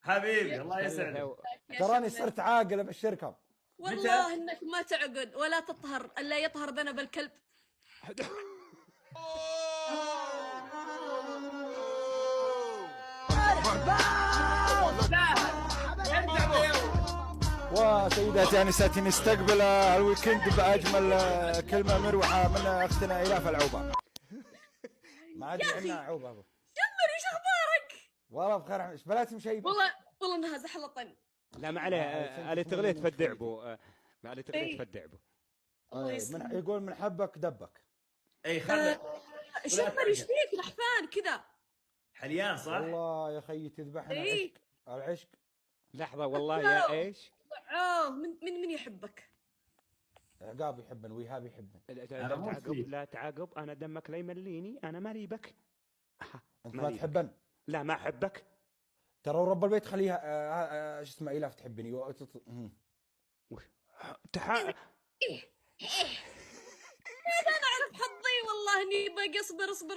حبيبي الله يسعدك. تراني صرت عاقل بالشركه. والله انك ما تعقد ولا تطهر الا يطهر ذنب الكلب. وسيداتي انساتي نستقبل الويكند باجمل كلمه مروحه من اختنا ايلاف العوبه. ما عاد عندنا عوبه ابو شمر ايش اخبارك؟ والله بخير. ايش بلات مشيبه؟ والله انها زحلطن. لا ما عليه، علي تغليت فدعبو، علي تغليت فدعبو. من يقول من حبك دبك. اي خلك. شمر ايش فيك نحفان كذا؟ حليان صح؟ والله يا خيي تذبحنا العشق. العشق. لحظه والله يا ايش؟ من يحبك؟ عقاب يحبن، ويهاب يحبن. لا تعاقب، انا دمك لا يمليني، انا مالي بك. انت ما تحبن؟ لا ما احبك. ترى رب البيت خليها شو اسمه ايلاف تحبني إيه انا اعرف حظي والله اني باقي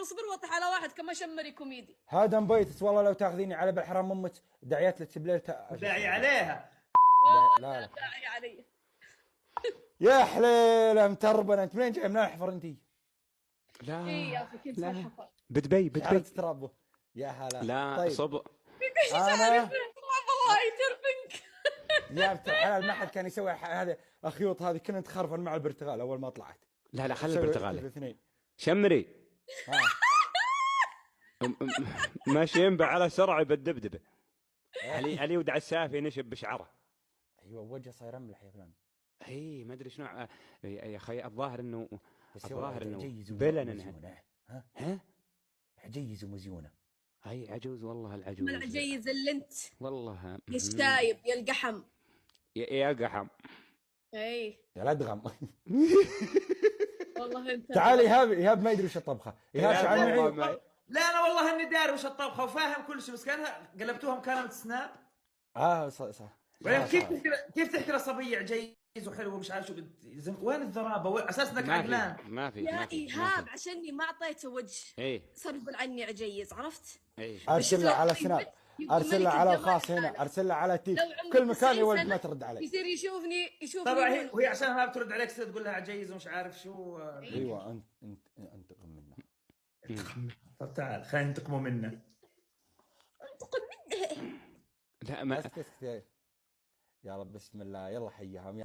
اصبر واطيح على واحد كما شمري كوميدي. هذا مبيت والله لو تاخذيني على بالحرام امك دعيات للتبليل داعي عليها. لا داعي علي. يا حليله متربنه. انت منين جاي؟ من الحفر انتي؟ لا يا اخي كنت في الحفر. بدبي تتربوا يا هلا. لا طيب. صب انا والله يتربنك. يا بنت الحلال ما حد كان يسوي هذا الخيوط هذه. كنت تخرفن مع البرتغال اول ما طلعت. لا خلي البرتغالي الاثنين شمري. ماشيين على سرعه بالدبدبه. علي ودع السافي نشب بشعره. ايوه وجهه صاير ملح يا فلان. اي ما ادري شنو يا اخي. الظاهر انه عجيز بلنا. ها عجيز ومزيونه. هاي عجوز والله. العجوز من العجيز اللي انت والله. يا الشايب يا القحم يا قحم. اي يا الادغم. والله انت. تعال ايهاب ما يدري وش الطبخه. ايهاب شعل معي. لا انا والله اني داري وش الطبخه وفاهم كل شيء، بس كانها قلبتوها مكالمه سناب. صح. كيف تحكي لصبيه عجيز وحلو ومش عارف شو وين الذرابه؟ اساس انك عقلان. ما في يا ايهاب عشاني ما اعطيته وجه. ايه صار يقول عني عجيز، عرفت؟ ايه ارسل له على سناب، ارسل له على الخاص هنا، ارسل له على تيك، كل مكان يا ولد ما ترد علي. يصير يشوفني طبعا هي عشان ما بترد عليك تصير تقول لها عجيز ومش عارف شو. ايوه انتقم منه. طب تعال خلينا ننتقموا منه. انتقم منه. لا ما يا رب بسم الله. يلا حيهم يا